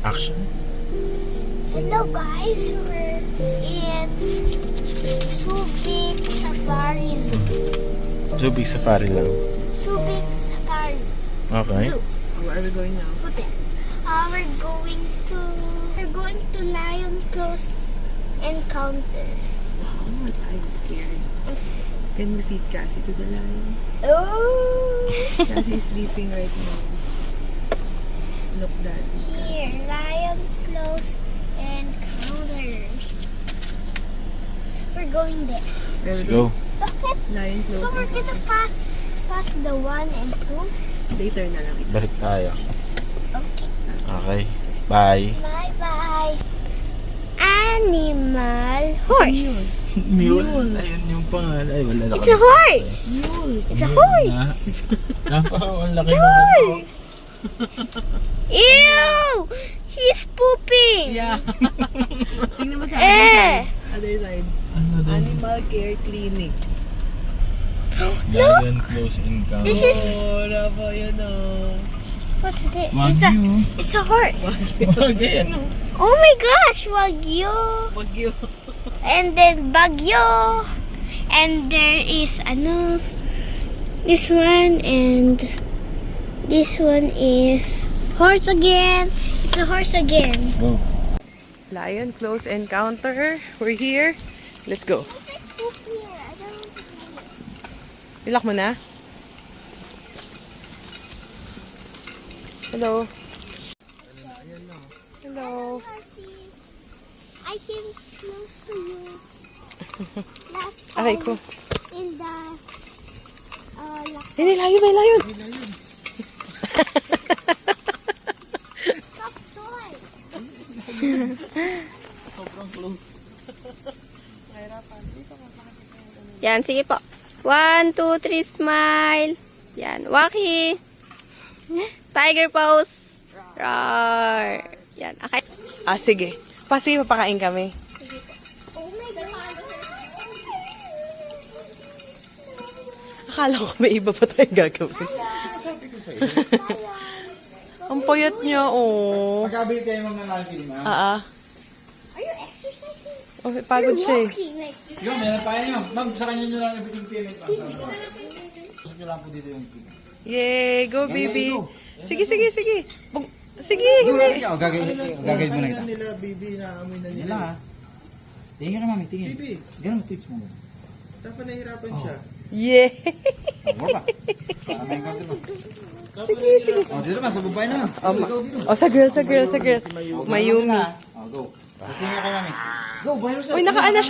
Action. Hello guys, we're in Subic Safari Zoo. Zubik Safari lang. Subic Safari Okay. Zoo. Where are we going now? Hotel. We're going to Lion Close Encounter. Oh, I'm scared. I'm scared. Can we feed Cassie to the lion? Oh! Cassie is sleeping right now. Look, Dad. Here, Lion Close Encounter. We're going there. Where Let's we go. Bakit? Lion close. So we're gonna pass the 1 and 2? Later na lang. Balik tayo. Okay. Okay. Bye. Bye-bye. Animal horse. Mule. Ayun yung pangalan. Ay, wala na It's a horse. Mule. It's a horse. Ang laki It's a ng ano. horse. Ew! He's pooping. Yeah. Tingnan mo sa Eh. other side. Ano doon? Animal Care Clinic. Lion Close Encounter. This is Oh, po yun oh. what's this? Wagyu. It's a horse. Wagyu. Ano? Oh my gosh, Wagyu. Bagyo. And then Bagyo. And there is this one and this one is horse again. It's a horse again. Go. Lion Close Encounter. We're here. Let's go. Ilak mo na. Hello. Hello. I came close to you. Last Aray time ko. in the May layon, may layon. stop toy. Yan, sige po. 1, 2, 3, smile. Yan, waki. Tiger pose. Roar. Yan, okay. Ah, sige. Sige, papakain kami. Oh my god. Akala ko may iba pa tayong gagawin. Ang payat niya, oh. Magkabili kayo mga lagi, ma. Ah. Are you exercising? Oh, pagod siya eh. Walking like this. Yun, meron pa nyo. Ma'am, sa kanya nyo lang yung payment. Gusto nyo lang po dito yung payment. Yay, go baby. Sige. Sige, hindi. Gagawin mo na kita. Nila, baby, naamoy na nila. Ha? Tingin ka, mami, tingin. Baby. Ganun, tips mo. Dapat nahirapan siya. Yeah. Tama ba? Para may encounter mo. Sige. Oh, dito naman, sa babae naman. Oh, sa girl. Mayumi. Oh, go. Tapos tingin ka kay mami. Go, buhay mo siya. Uy, nakaana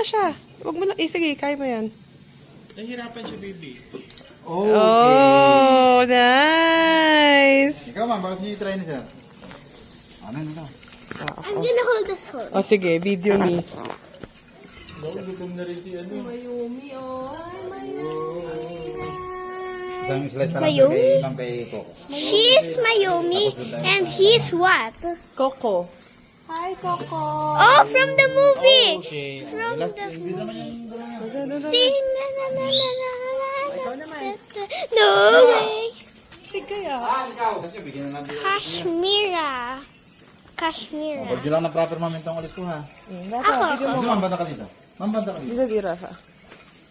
siya. Wag mo lang. Sige, kaya mo yan. Nahirapan siya, baby. Oh, nice. Ikaw, ma'am, bakit nyo i-try na siya? Ano na? I'm gonna hold this horse. Oh, sige, video me. Gutom na rin si ano. Mayumi, oh. Isang slice para Mayumi? kay Ma'am kay Coco. She's Mayumi and he's what? Coco. Hi, Coco. Oh, from the movie. Okay. From the Hindi naman yung Sing na na na na na. Ikaw naman. No way. Sige kaya. Kasi bigyan na natin. Kashmira. Huwag nyo lang na proper ma'am itong ulit ko ha. Ako. Ano ma'am, banda ka dito? Ma'am, banda ka dito. Dito, gira ka.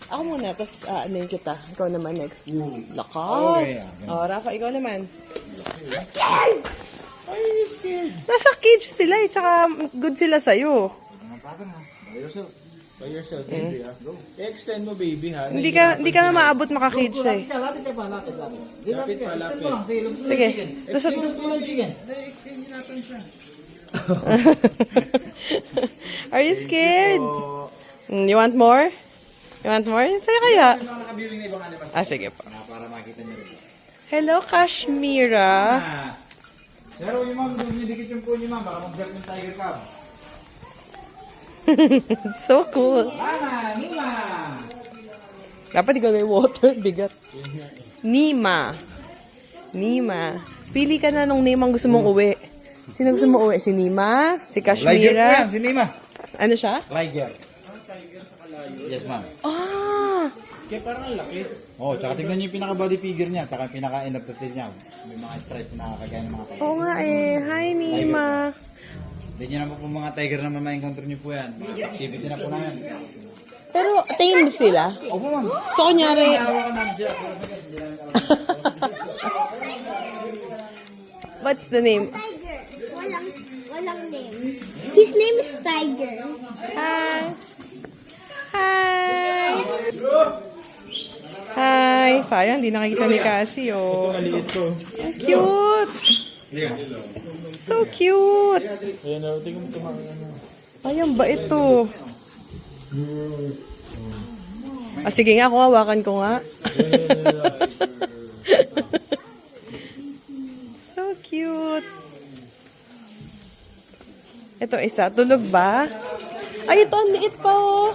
Ako muna, tapos ano kita. Ikaw naman next. Lakas. Okay. Oh, Rafa, ikaw naman. Nasa cage sila eh, tsaka good sila sa'yo. By yourself. By yourself, baby ha. Go. I-extend mo baby ha. Hindi ka na maabot makakage siya eh. Lapit ka pa, lapit. Lapit ka, extend mo lang. Sige, lusot mo Sige. ng chicken. Lusot- Lusot mo ng chicken. Hihirapan siya. Are you scared? So, You want more? You want more? Sa'yo kaya? yung mga nakabiwing na ibang animal. Ah, sige pa. Para makita niyo rin. Hello, Kashmira. Pero yung ma'am, doon nidikit yung po niyo ma'am. Baka mag-jerk yung tiger crab. So cool. Lana, Nima! Dapat ikaw na yung water. Bigat. Nima. Pili ka na nung name ang gusto mong uwi. Sino gusto mo uwi? Si Nima? Si Liger po yan, Kashmira? si Nima. Ano siya? Liger. Yes ma'am. Ah! Kaya parang ang laki. Oo, tsaka tignan niyo yung pinaka-body figure niya, tsaka yung pinaka-inaptatil niya. May mga stripe na nakakagaya ng mga tiger. Oo nga eh. Hi, Nima. Hindi niyo naman po mga tiger naman ma-encounter niyo po yan. Activity na po namin. Pero, tame sila. Opo, ma'am. So, kunyari, Hawakan namin siya. what's the name? Tiger. Walang name. His name is Tiger. Hi. Hi. Hi. Sayang, di nakikita ni Cassie, oh. Maliit ko. Cute. So cute. Ayan na, tingnan mo tumakas. Ay, ang bait to. Ah, sige nga, hawakan ko nga. So cute. Ito isa, tulog ba? Ay, ito, ang liit pa, oh.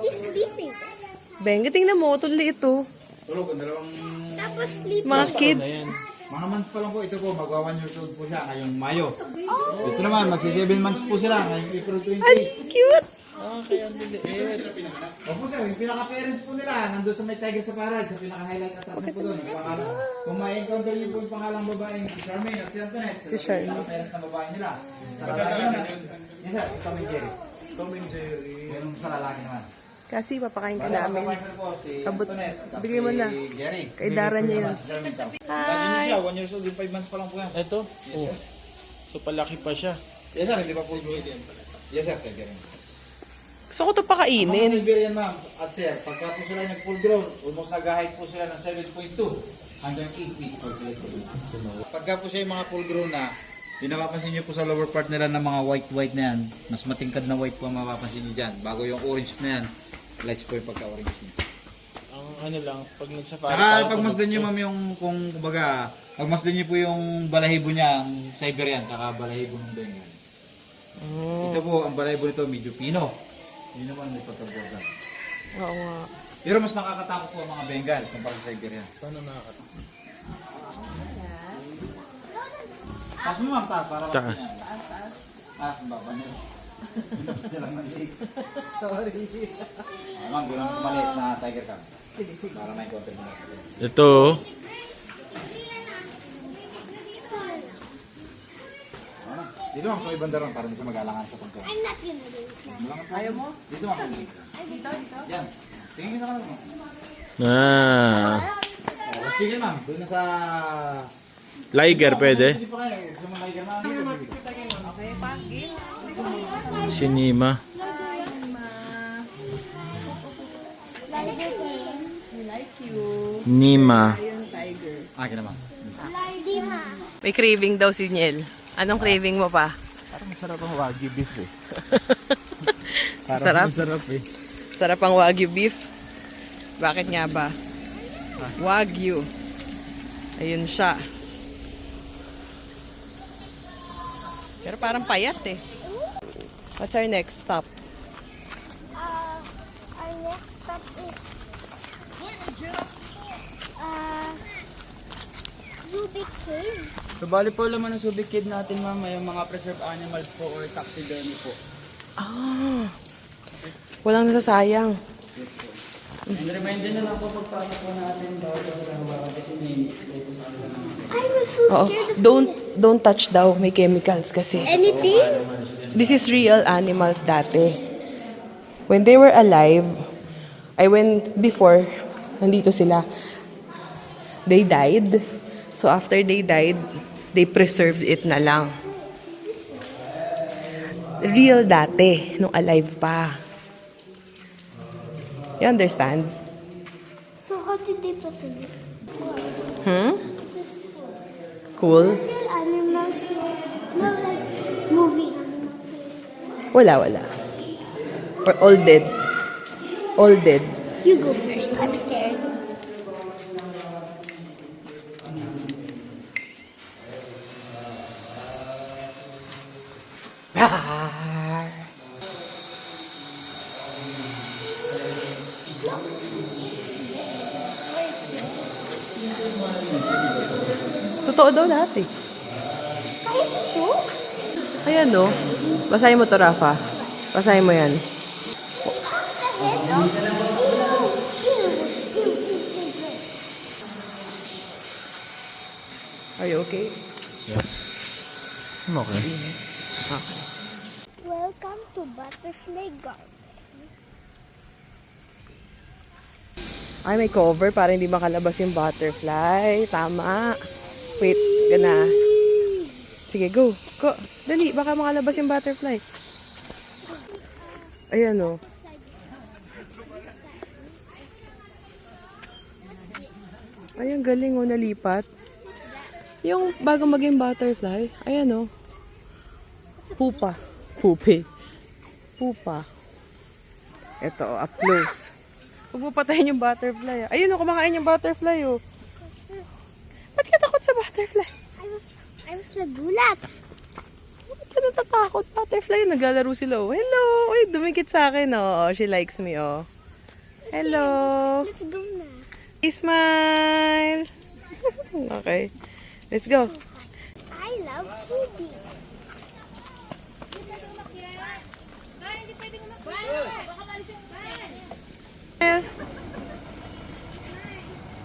He's sleeping. Benga, tingnan mo, ito liit, oh. Tulog, ang dalawang Tapos sleeping. Mga kids. mga months pa lang po. Ito po, magwa 1 years old po siya ngayong Mayo. Ito naman, magsi 7 months po sila ngayong April 20. Ang cute. Kaya ang liliit. Opo sir, yung pinaka-parents po nila, nandun sa may Tiger sa Parade, sa pinaka-highlight attraction po doon. Yung pangalan. Kung ma-encounter niyo po yung pangalang babaeng si Charmaine at si Antoinette, Si Charmaine. yung parents na babae nila. Sa lalaki naman, yes sir, Tom and Jerry. Tom and Jerry. Yung sa lalaki naman. Kasi papakain ka Bala, namin. babae po, si Abot. Antoinette, tapos Bigay mo si na. Jerry. Kay Dara niya yun. Charmaine daw. Hi. Siya, 1 years old, yung 5 months pa lang po yan. Ito? Yes sir. So, palaki pa siya. Yes sir, hindi pa po Siberian. Yes sir, Siberian. Gusto ko ito Mga pakainin. Siberian ma'am, at sir, pagka po sila nag-full grown, almost nag-height po sila ng 7.2 hanggang 8 feet po sila. Pagka po siya yung mga full grown na, di napapansin nyo po sa lower part nila ng mga white na yan, mas matingkad na white po ang mapapansin nyo dyan. Bago yung orange na yan, lights po yung pagka-orange niya. Ang ano lang, pag nagsafari Saka pagmasdan nyo ma'am yung, kung kumbaga, pagmasdan nyo po yung balahibo niya, ang Siberian, saka balahibo ng Bengal. Ito po, ang balahibo nito, medyo pino. Hindi naman may pagkabuga. Oo nga. Pero mas nakakatakot po ang mga Bengal kumpara sa Siberian. Paano nakakatakot? Taas mo ma'am, taas para Taas. Taas, baba niyo. Hindi lang maliit. Sorry. Ma'am, doon ang maliit na tiger cub. Para may content mo. Ito, Dito ma'am, sa ibang daron para hindi siya mag-alangan sa pagkain. I'm not gonna do it. Ayaw mo? Dito ma'am. Dito? Yan. Tingin ka sa kanila ma'am. Tingin ma'am, doon na sa... liger pwede. Hindi pa kayo. Gusto mo tiger ma'am? Si Nima. Nima. Akin naman. Lima. May craving daw si Niel. Anong craving mo pa? Parang masarap ang wagyu beef eh. Sarap? Masarap eh. Sarap ang Wagyu beef. Bakit nga ba? Wagyu. Ayun siya. Pero parang payat eh. What's our next stop? Our next stop is Ruby Cave. So, bali po laman ng Subic Cave natin, ma'am, may mga preserved animals po or taxidermy po. Ah. Walang nasasayang. And reminder na lang po pagpasok po natin, bawal po sa hawakan kasi may spray po sa kanila. I was so Oo. scared of Don't touch daw. May chemicals kasi. anything. This is real animals dati. When they were alive, before, nandito sila. They died. So after they died, they preserved it na lang. Real dati, nung alive pa. You understand? So how did they put it? Cool? Real animals, no like movie animals. Wala. Or all dead. All dead. You go first. I'm scared. Totoo daw lahat eh. Kaya ito? Ayan no. Basahin mo to, Rafa. Basahin mo yan. Are you okay? I'm okay. Okay. Welcome to Butterfly Garden. Ay, may cover para hindi makalabas yung butterfly. Tama. Wait, gana. Sige, go. Go. Dali, baka makalabas yung butterfly. Ayan o. Ay, ang galing o, nalipat. Yung bago maging butterfly, ayan o. Pupa. Pupi. Pupa. Ito, up close. Huwag mo patayin yung butterfly. Ayun o, kumakain yung butterfly o. Ba't ka takot sa butterfly? I was nagulat. Ba't ka natatakot? Butterfly, naglalaro sila o. Hello! Uy, dumikit sa akin o. She likes me o. Hello! Let's go na. Smile! Okay. Let's go. I love Chibi.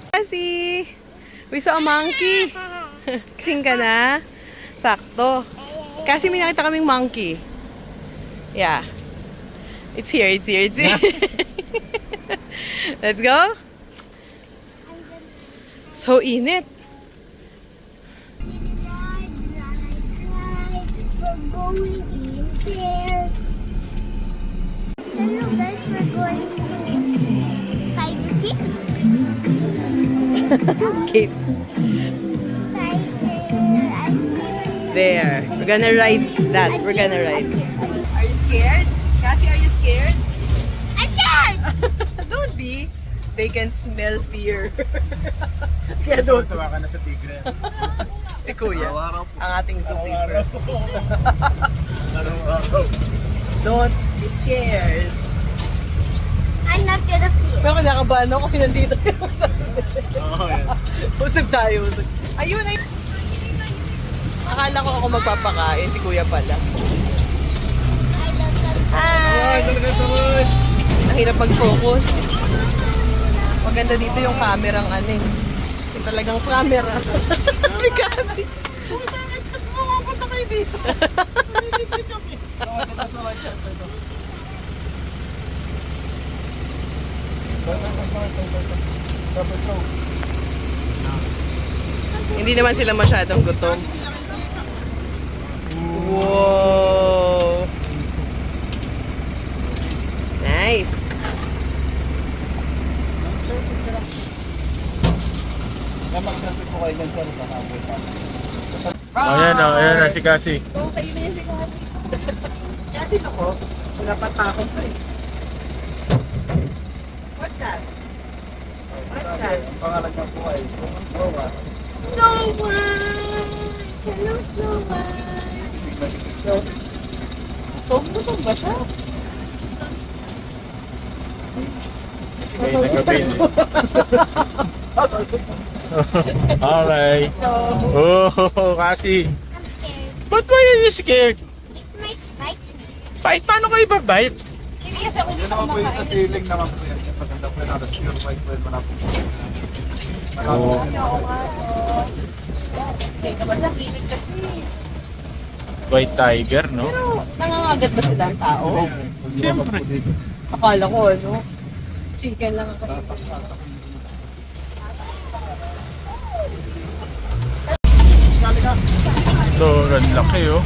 Kasi, we saw a monkey. Kasing ka na? Sakto. Kasi may nakita kaming monkey. Yeah. It's here, it's here, it's here. Let's go. So init. We're going in there. Hello guys, we're going to Tiger King. Kids. There. We're gonna ride that. We're gonna ride. Are you scared? Cassie, are you scared? I'm scared! Don't be. They can smell fear. Kaya don't. Sawa ka na sa tigre. Si Kuya, ang ating zookeeper. Don't be scared. I'm not gonna fear. Pero kinakabahan ako kasi nandito. Usog tayo, usog. Ayun, ayun. Akala ko ako magpapakain, si Kuya pala. Hi! Ang hirap mag-focus. Maganda dito yung camera ng ano eh. Yung talagang camera. May kasi. Bakit makapunta kayo dito? Siksik kami. Hindi naman sila masyadong gutom. Wow! Nice! Mag-selfie po kayo dyan, sir. Ayan na si Cassie. Okay na yun si Kasi. Kasi ako, wala pa takot pa eh. What's that? What's that? Pangalan niya po ay Noah. Snow White! Hello, Snow White! Gutom ba siya? Kasi kayo nagkabin. Alright. Oh, Cassie. I'm scared. But why are you scared? It might bite me. Bite? Paano kayo ba-bite? Yun naman po yung sa ceiling naman po yan. Maganda po yung alas pure white po yung manapos. Oh. White tiger, no? Nangangagat ba sila ang tao? Siyempre. Akala ko ano, chicken lang ako. Ito, ang laki, oh.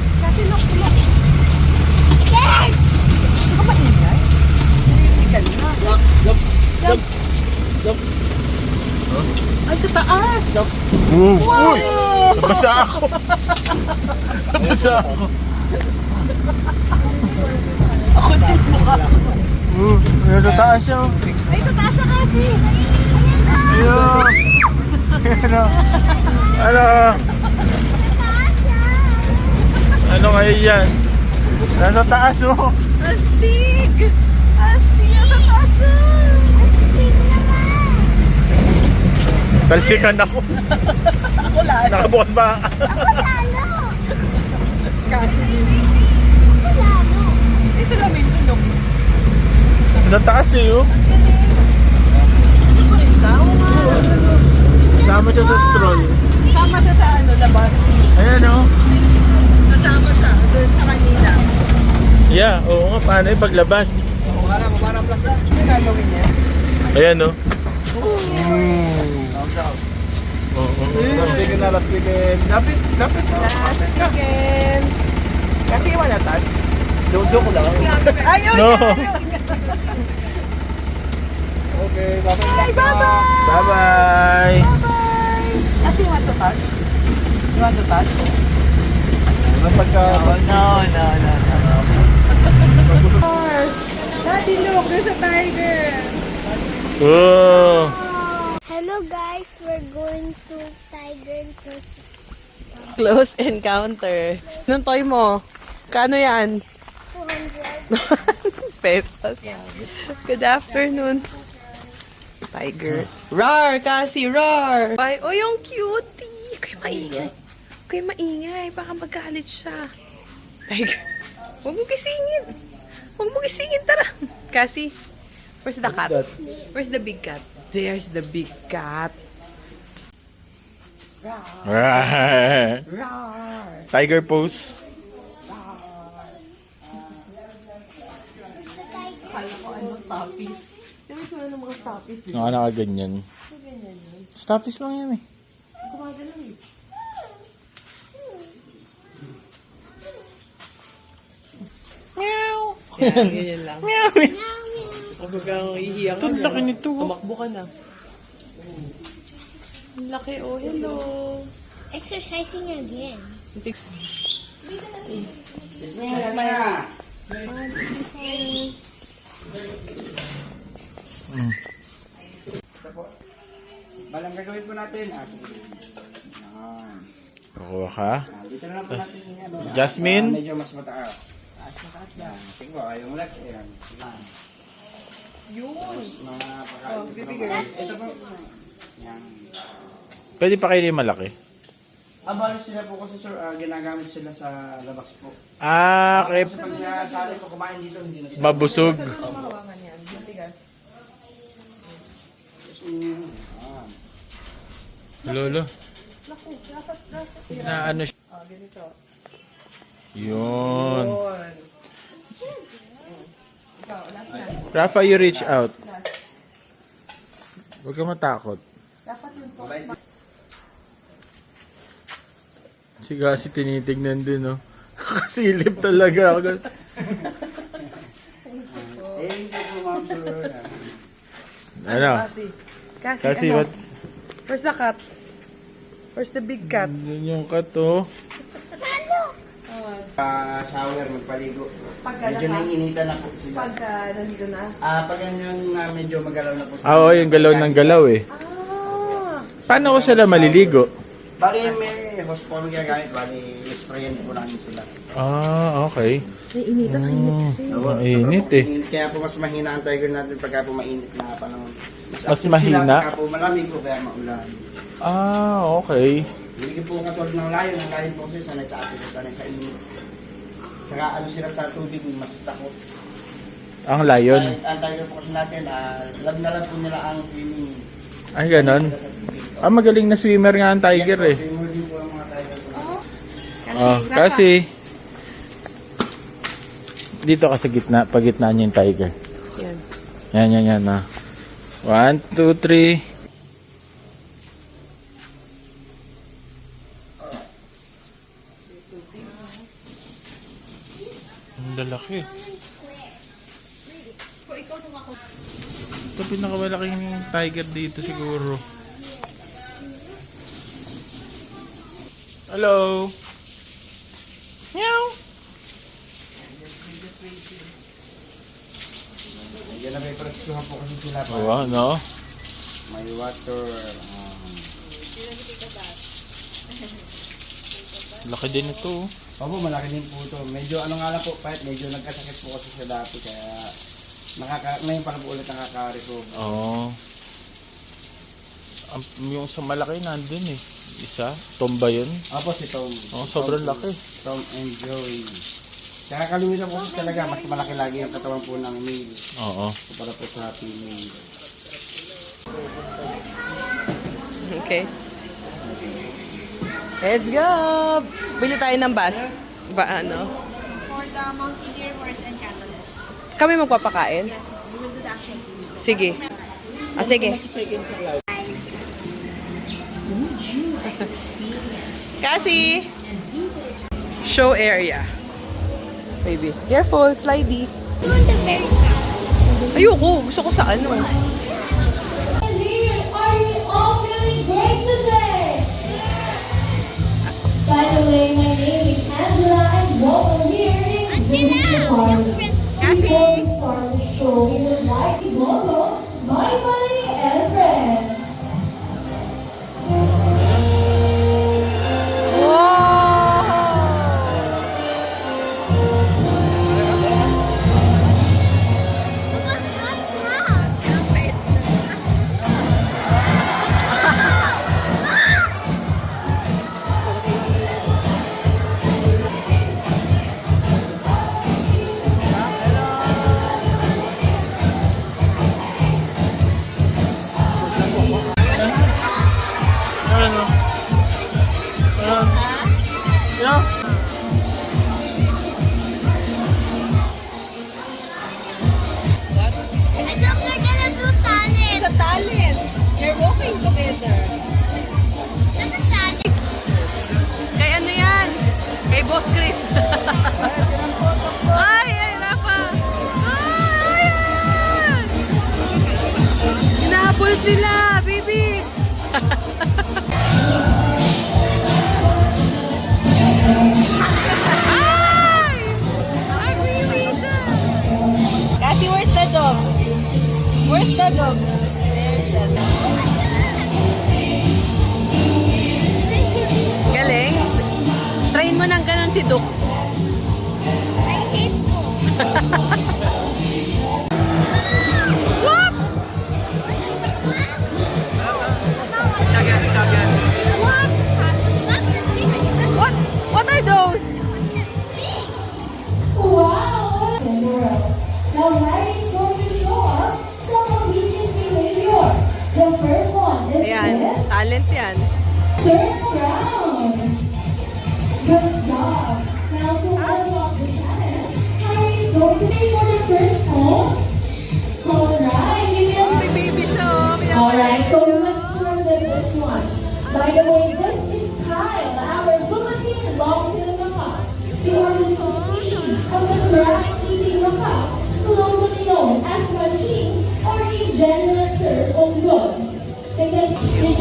Scared! Baka maingay? Ay, sa taas! Uy! Nabasa ako! Nabasa ako! Ako din mukha. Nasa taas siya, oh. Ay, sa taas siya kasi! Ayun! Ano? Ano? Ano kayo yan? Nasa taas, oh. Astig! Astig! Sa taas siya! Talsikan ako. Ako lalo. Nakabukas ba? Kasi. Ay, salamin ko, no? Nasa taas, eh, oh. Ito pa rin siya? Oo nga. Kasama siya sa stroll. Sama siya sa labas. Ayan oh. Kasama siya doon sa kanila. Yeah, oo nga. Paano yung paglabas? Ano gagawin niya? Ayan oh. Last weekend. Lapit. Last chicken. Kasi you wanna touch? Joke lang. Ayaw No. Okay, bye-bye. Bye-bye! Bye-bye. Bye-bye! Kasi you want to touch? You want to touch? No. Daddy, look! There's a tiger! Oh. Hello guys, we're going to Tiger Close. Close encounter. Anong toy mo? Kano yan? 200. Pesos. Good afternoon. Tiger. Roar! Kasi, roar! Ay, oh, yung cutie! Huwag kayo maingay. Huwag kayo maingay. Baka magalit siya. Tiger. Huwag mo kisingin. Huwag mo kisingin. Tara. Kasi, where's the cat? Where's the big cat? There's the big cat. Tiger pose. Nga nakaganyan. Stoppies lang yan eh. Ganyan lang. Kapag kang ihiyak ka Ang laki nito. tumakbo ka na. Ang laki, oh, hello. Exercising again. Balang gagawin po natin. Kukuha ka. Dito na lang po natin yung ano. Jasmine? Medyo mas mataas. Mataas yan. Sige, yung left. Ayan. Yun. Mga pagkain. Ito po. Yan. Pwede pa kayo yung malaki. Abalo sila po kasi sir, ginagamit sila sa labas po. Ah, kaya Kasi pag sali po kumain dito, hindi na sila. mabusog. Mahawangan yan. Bintigas. Lolo. Na ano siya. Oh, ganito. Yun. Yun. Ikaw, last na. Rafa, you reach out. Huwag ka matakot. Dapat yung po. Si tinitignan din, no? Kasilip talaga ako. Hindi po ma'am sir. Ano? Kasi ano? what? Where's the cat? Where's the big cat? Yun yung kato. Shower, magpaligo. Pagka Medyo naiinitan na po sila. Pagka nandito na. Pag yan medyo magalaw na po. Oo, yung galaw ng galaw eh. Ah! Paano ko sila maliligo? Bali may hose pump gagamit, bali sprayan po namin sila. Ah, okay. Nainitan, Mainit eh. Kaya po mas mahina ang tiger natin pagka po mainit na panahon. Mas active mahina? Sila, pagka po malamig po kaya maulan. Ah, okay. Hindi po katulad ng layon. Ang layon po kasi sanay sa atin, sanay sa init. Tsaka ano sila sa tubig, mas takot. Ang lion. Ang tiger po kasi natin, love na love po nila ang swimming. Ay, ganon. Sila sa tubig. Ah, magaling na swimmer nga ang tiger eh. Yes po, swimmer din po ang mga tiger po. Oh, kasi dito ka sa gitna, pagitna niya yung tiger. Yan. Yan na. 1, 2, 3. Ang lalaki. Ito pinakamalaking tiger dito siguro. Hello. Meow. Yan na may presyohan po kasi sila pa. Wow, no? May water. Laki din ito. Opo, malaki din po ito. Medyo ano nga lang po, kahit medyo nagkasakit po kasi siya dati. Kaya ngayon pa na po ulit nakaka-recover. Oo. Yung sa malaki nandun eh. Isa, tomba yun. Opo, si Tom. Oh, sobrang laki. Tom and Joey. Kaya kalimitan po kasi talaga, mas malaki lagi yung katawan po ng male. Oo. Para po sa female. Okay. Let's go! Bili tayo ng bus. Ano? For the Mount Ilier Horse and Cattle. Kami magpapakain? We will do the action. Sige. Sige. Cassie! Show area. Baby. Careful, slidey. Doon the very top. Ayoko, gusto ko sa ano. Are you all feeling great today? By the way, my name is Angela and welcome here in Zoom Safari. Before we start the show, we would like to welcome my buddy and friends. Ano? Yeah. I thought they're gonna do talent. Sa talent. They're walking together. That's a talent. Kay ano yan? Kay Boss Chris. Ay, ay, Rafa. Ay, ay. Hinahabol sila, baby. Ay! Nagwiwi siya. Cassie, where's the dog? Where's the dog? There's the dog. Galing. Train mo ng ganun si Duke. I hate to. What? What? That's the secret. What are those? Wow! Cinderella. Now Harry is going to show us some obedience behavior. The first one is Ayan, with talent yan. turn around. Good job. Now to level up the cannon, Harry is going to pay for the first home. Alright, give me a Si baby siya, oh. Alright, so let's start with this one. By the way, this is Kyle, our Philippine long-tailed macaque. They are the subspecies of the crab-eating macaque, colloquially known as machine or in general term, unggoy. Did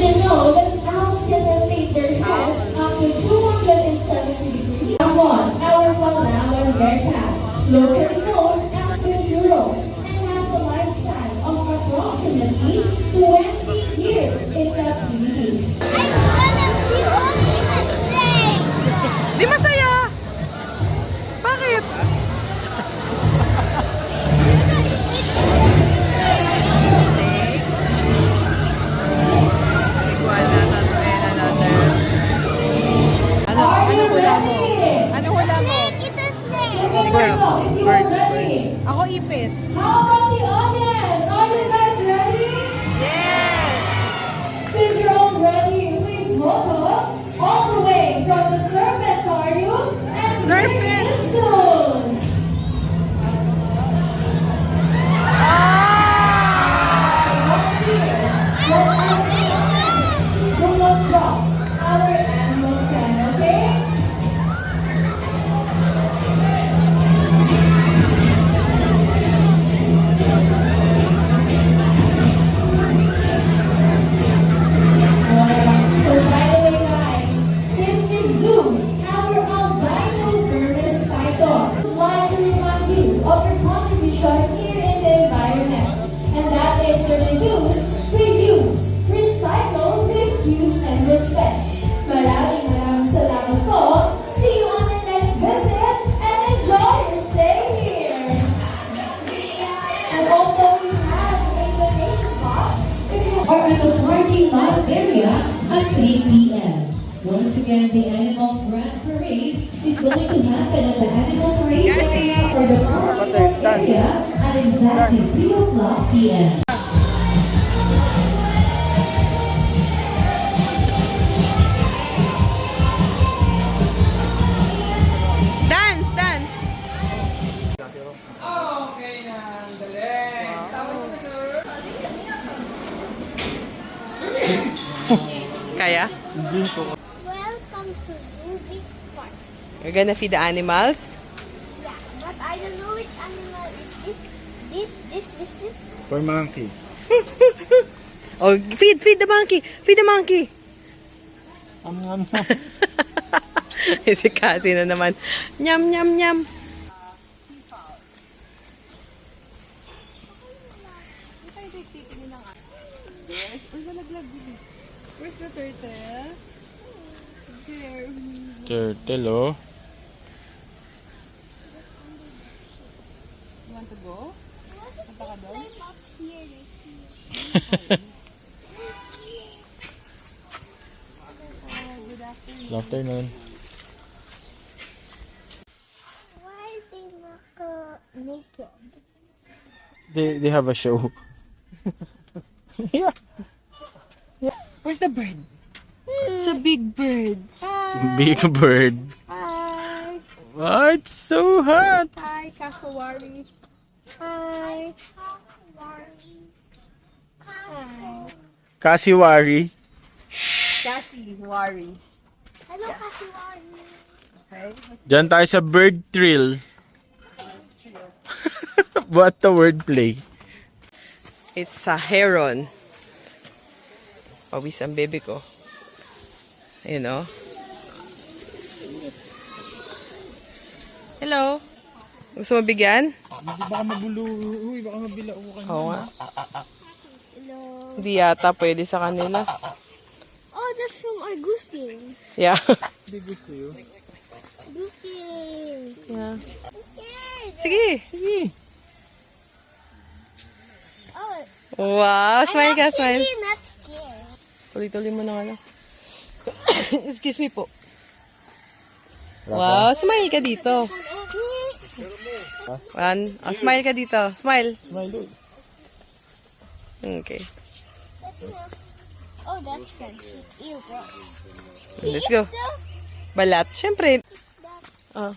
you know that owls can rotate their heads up to 270 degrees? Come on, our Palawan bearcat, locally known as Penduro, and has a lifespan of approximately 20 years in captivity. I'm gonna be only mistake. Di masaya. Bakit? Are you ready? Ano wala mo? Snake, it's a snake. Look at yourself if you are ready. Ako ipis. How about the audience? Are you guys ready? Yes! Since you're all ready, please welcome all the way from the Serpentarium and Serpent. Zoos. So volunteers, let our friends do not drop our animal friend, okay? So by the way guys, this is Zeus, our albino Burmese python. I'd like to remind you of your contribution here in the environment. And that is to reduce, recycle, refuse, and respect. Maraming salamat po. See you on your next visit and enjoy your stay here. And also we have a donation box if you are at the parking lot area at 3 p.m. Once again, the Animal Grand Parade is going to happen at the Animal Parade area or the parking lot area at exactly 3 o'clock p.m. Kaya? Hindi ko. Welcome to Ruby Park. You're gonna feed the animals? Yeah, but I don't know which animal is this. This. For monkey. Oh, feed the monkey. Feed the monkey. Si Cassie na naman. Nyam, nyam, nyam. Where's the turtle? Turtle, oh. You want to go? Good afternoon. Why is he naked? They have a show. Yeah. Where's the bird? It's a big bird. Big bird. Hi. Oh, it's so hot. Hi, Kakawari. Hi. Hi. Kasiwari. Cassie, worry. Hello, Kasiwari. Diyan tayo sa bird thrill. What the wordplay? It's a heron. Pawis ang baby ko. Ayun, oh. Hello. Gusto mo bigyan? Baka magulo. Uy, baka mabila. Oo nga. Hindi yata pwede sa kanila. Oh, that's from our goose game. Yeah. Hindi gusto yun. Goose game. Yeah. Scared. Sige. Sige. Oh, Wow. Smile ka, I'm smile. actually not scared. Tuloy-tuloy mo na nga lang. Excuse me po. Wow. Smile ka dito. One. Oh, smile ka dito. Smile. Okay. Oh, that's crunchy. Ew, bro. Let's go. Balat. Siyempre. Are Oh.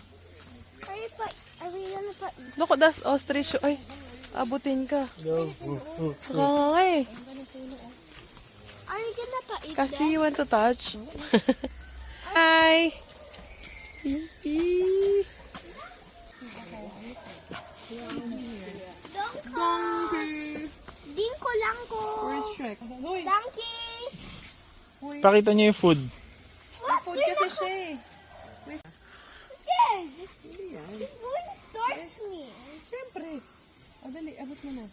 we gonna put Look, that's ostrich. Ay, abutin ka. Nakakangay. Are we gonna put it Kasi you want to touch. Hi. Dinko lang ko. Where's Shrek? Donkey. Pakita niyo yung food. Food kasi siya eh. Yes. This boy starts me. Siyempre. O, dali. Abot mo na.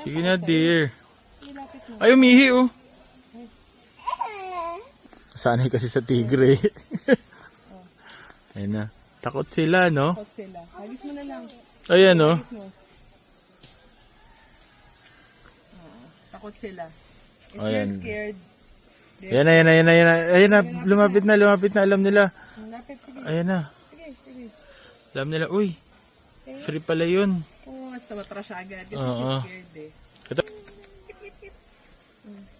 Sige na, dear. Ay, umihi, oh. Sanay kasi sa tigre. Ayun na. Takot sila, no? Takot sila. Hagis mo na lang. Ayan, oh. Takot sila. If Ayan. you're scared, Ayan na, ayan na, ayan na, ayan na. Ayan na, lumapit na, alam nila. lapit. Sige. Ayan na. Sige. Alam nila, uy. Free pala yun. Oo, basta matras siya agad. Kasi Oo. she's scared eh.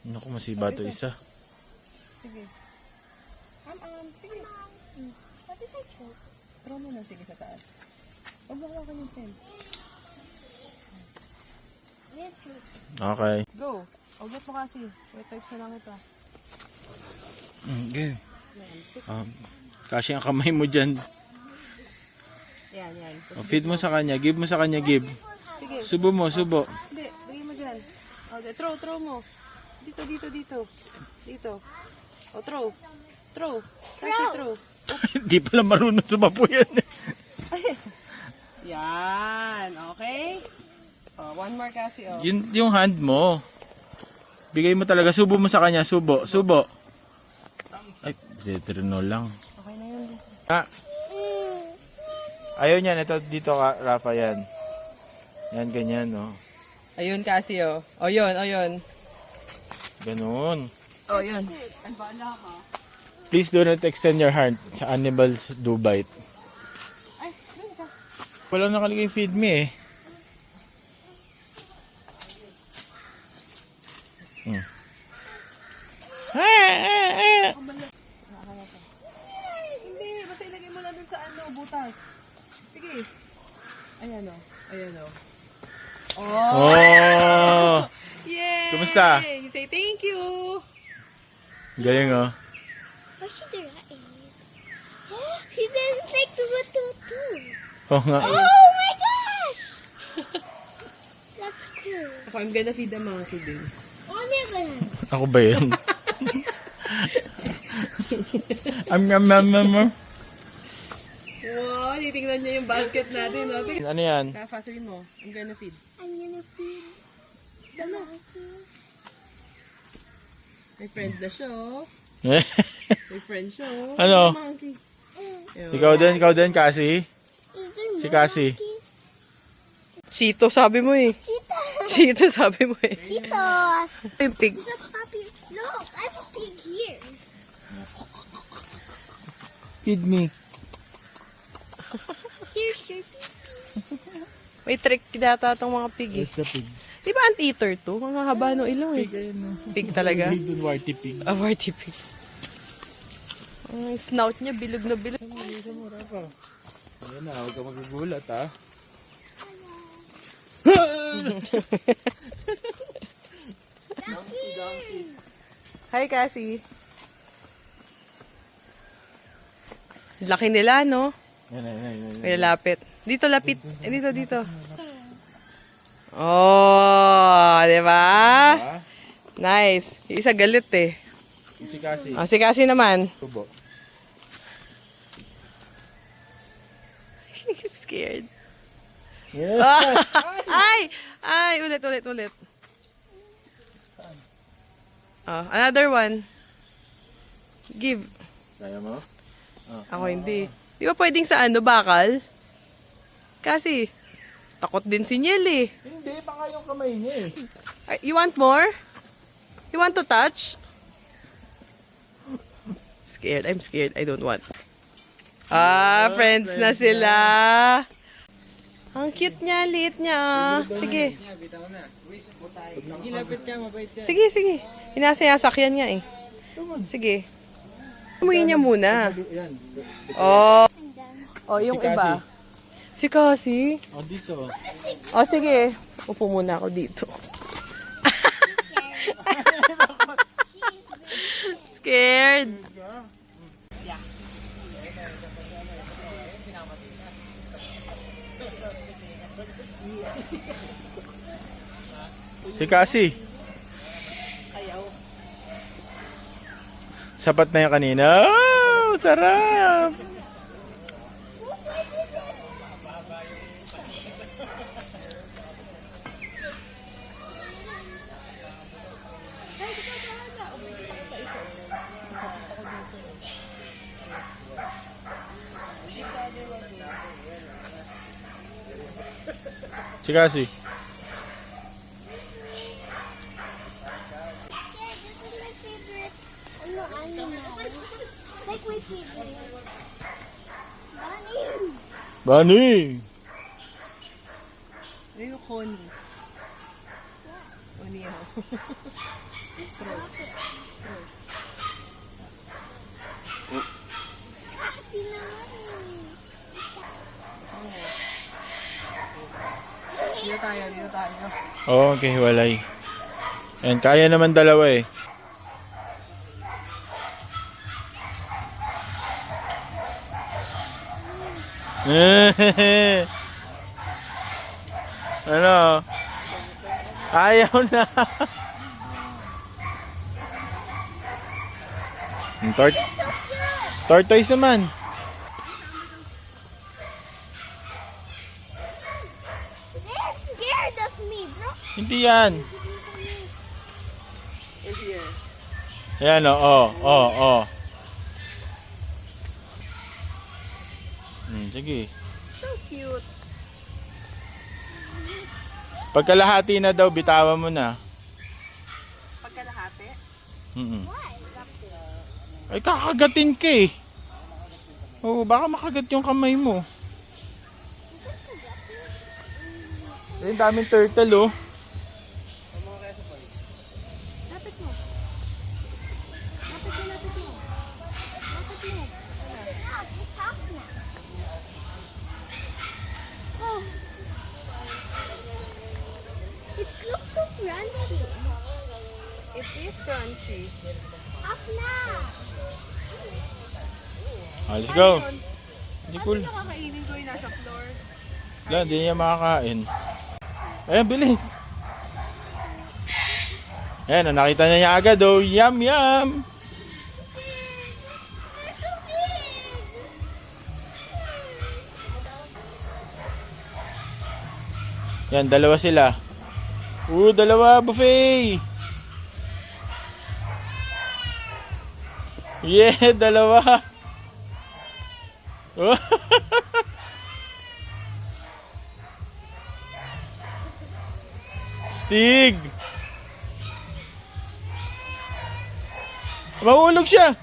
Naku, masiba to isa. Sige. Sige. Throw mo na sige sa taas. Huwag mo hawakan yung pen. Okay. Go. Ugot mo kasi. Wait, type na lang ito. Okay. Kasi ang kamay mo dyan. Yan. Feed mo sa kanya. Give mo sa kanya, give. Sige. Subo mo, subo. Hindi, bigay mo dyan. Okay, throw mo. Dito. O, throw. Kasi throw. Hindi pala marunong sumapo yan. Yan, okay? Oh, one more kasi, oh. Yung hand mo. Bigay mo talaga. Subo mo sa kanya. Subo. Ay, zetrino lang. Okay na yun. Ayaw niyan. Ito dito ka, Rafa, yan. Yan, ganyan, no. Ayun kasi, oh. O yun. Ganun. O yun. Please do not extend your hand sa animals do bite. Wala nakalagay feed me eh. Hindi, basta ilagay mo lang dun sa butas. Sige. Ayan, oh. Oh! Yay! Kumusta? Say thank you. Galing oh. Why should they write? She didn't take the too. Oo nga. Oh my gosh! That's cool. Ako, I'm gonna feed the monkey din. Oh, never. Ako ba yun? Am. Wow, titingnan niya yung basket natin. Ano yan? Fasilin mo. I'm gonna feed. I'm gonna feed the monkey. May friend na siya, oh. May friend siya, oh. Ano? Monkey. Ikaw din, Cassie? Si Cassie. Chito, sabi mo eh. Cheetah. Chito, sabi mo eh. Cheetos. Yung pig. There's a puppy. Look, I have a pig here. Feed me. Here's your pig. May trick data itong mga pig eh. Where's the pig? Di ba anteater to? Ang haba ng ilong eh. Pig talaga? Big dun, warty pig. A warty pig. Ang snout niya, bilog na bilog. Ayan na, huwag ka magugulat ha. Hi, Cassie. Laki nila, no? Yan. May lapit. Dito, lapit. Dito. Oh, di ba? Nice. Yung isa galit eh. Si Cassie. Oh, si Cassie naman. Subo. Scared. Yeah. Ay, ulit. Oh, another one. Give. Kaya mo? Ako hindi. Di ba pwedeng sa bakal? Kasi, takot din si Niel eh. Hindi, baka yung kamay niya eh. Ay, you want more? You want to touch? Scared. I'm scared. I don't want. Friends na sila. Ang cute niya, liit niya. Sige. Sige. Sinasayasakyan niya eh. Sige. Umuwi niya muna. Oh, yung Si iba. Si Cassie. Oh, dito. Oh, sige. Upo muna ako dito. Scared. Si Cassie. Sapat na yung kanina. Oh, sarap. Si Cassie. Like my favorite. Bunny. Ayun, Connie. Connie ako. Dito tayo. Oo, okay, hiwalay. And kaya naman dalawa eh. Ano? Ayaw na. Tortoise naman. They're scared of me, bro. Hindi yan. Ayan o, oh. Sige. So cute. Pagkalahati na daw, bitawan mo na. Pagkalahati? Ay, kakagatin ka eh. Oo, baka makagat yung kamay mo. Ay, daming turtle oh. It looks so friendly. It It's crunchy. Up na! Ah, let's go. Hindi cool. Ano kakainin ko yung nasa floor? Wala, hindi niya makakain. Ayan, bilis. Ayan, nakita niya agad oh. Yum, yum. Yan, dalawa sila. Dalawa, buffet. Yeah, dalawa. Stig. Mahulog siya.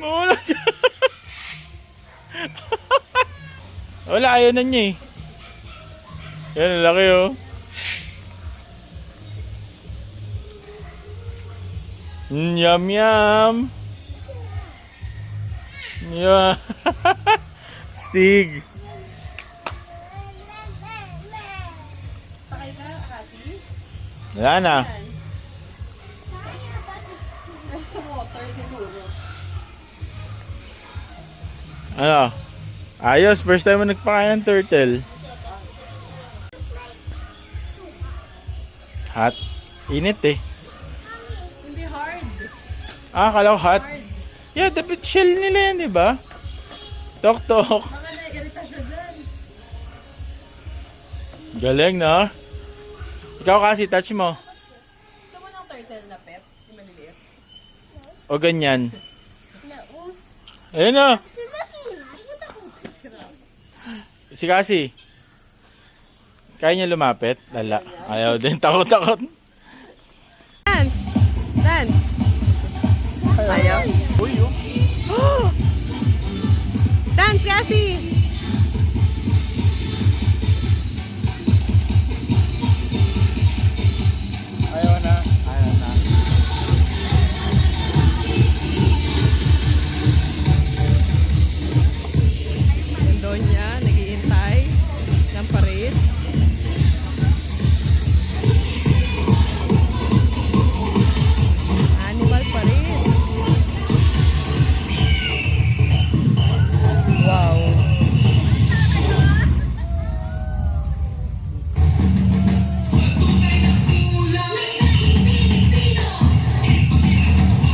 Mahulog siya. Wala, ayaw na niya eh. Yan, laki oh. Yum yum. Yeah. Stig. Sakay ka, Kasi? Wala na. Nasa water siguro. Ano? Ayos, first time mo nagpakain ng turtle. Hot. Init eh. Hindi hard. Akala ko hot. Yeah, dapat chill nila yan, di ba? Tok tok. Mga naiirita siya dyan. Galing na. Ikaw kasi, touch mo. Gusto mo ng turtle na pet? Yung maliliit? O ganyan. Ayun na. Si Cassie. Kaya niya lumapit? Lala. Ayaw din. Takot-takot. Dance! Dance! Ayaw? Uy, oh. Dance, Kasi! Ayaw na. Ayaw na. Doon niya, nag-iintay ng parade. Animal parade. Wow.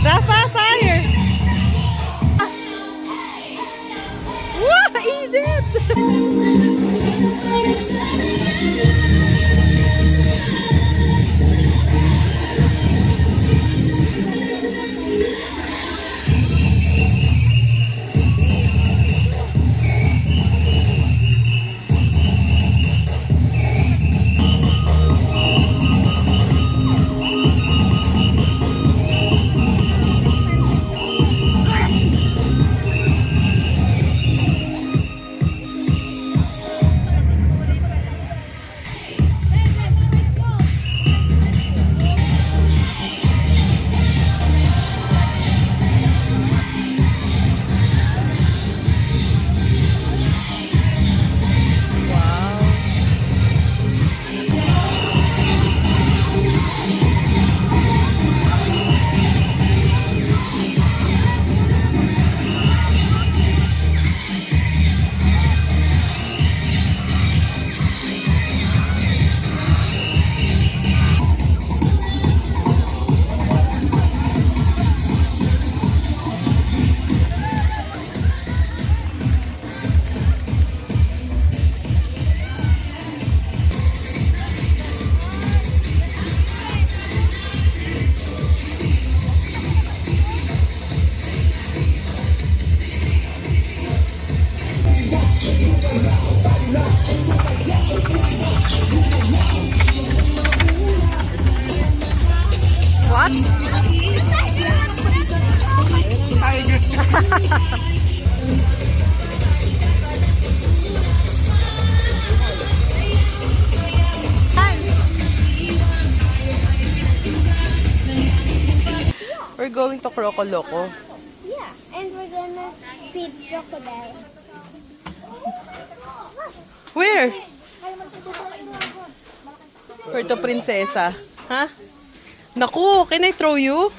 Rafa, fire! Wow, Edith! We're going to Croco Loco. Yeah, and we're gonna feed crocodile. Where? Puerto Princesa. Ha? Naku, can I throw you?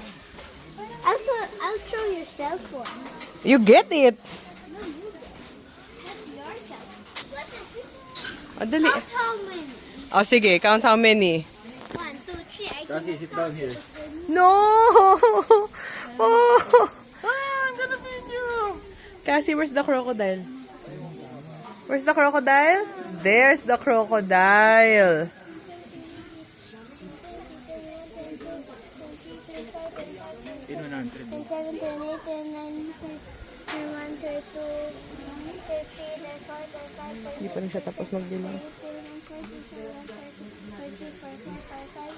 I'll throw yourself one. You get it. That's yourself. What is this? O, dali. Count how many? O, sige. Count how many. 1, 2, 3. I Kasi sit down here. No! Oh! I'm gonna feed you! Cassie, where's the crocodile? Where's the crocodile? There's the crocodile. Hindi pa rin siya tapos magbilang.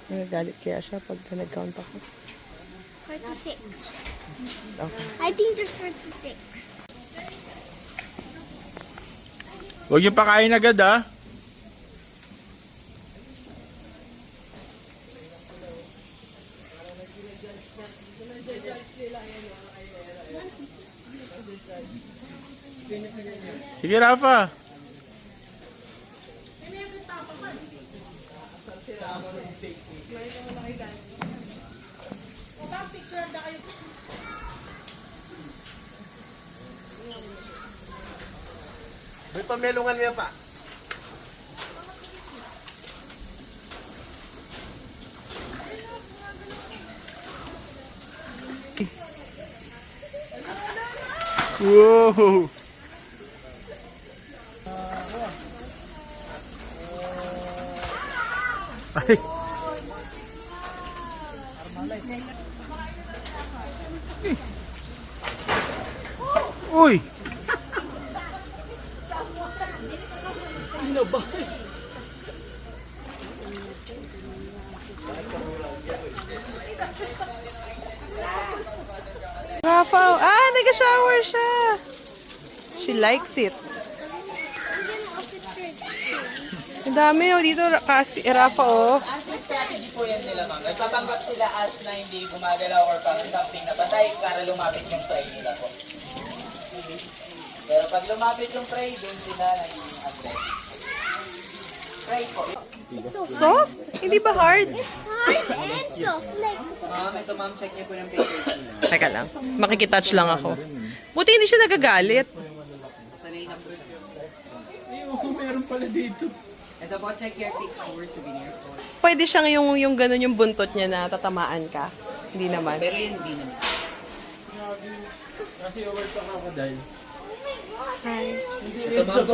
Nagagalit kaya siya pag nag-count ako. 46. Okay. I think there's 46. Huwag yung pakain agad ah. Sige, Rafa. May pamelungan niya pa. Whoa. Ay. Uy. Rafa, nag-shower siya. She likes it. Ang dami dito kasi Rafa Anti strategy po yan nila, ma'am. Nagpapanggap sila as na hindi gumagalaw or pang something na patay para lumapit yung prey nila po. Pero pag lumapit yung prey, doon sila nagiging aggressive. Prey po. Soft? Hindi ba hard? Hard and soft. Like, Ma'am, ito ma'am, check niyo po yung papers nila. Teka lang. Makikitouch lang ako. Buti hindi siya nagagalit. Sanay na po. Meron pala dito. Ito po, check your picture, souvenir po. Pwede siyang yung ganun yung buntot niya na tatamaan ka. Hindi naman. Pero yun, hindi naman. Kasi over sa crocodile. Hi. Ito ma'am,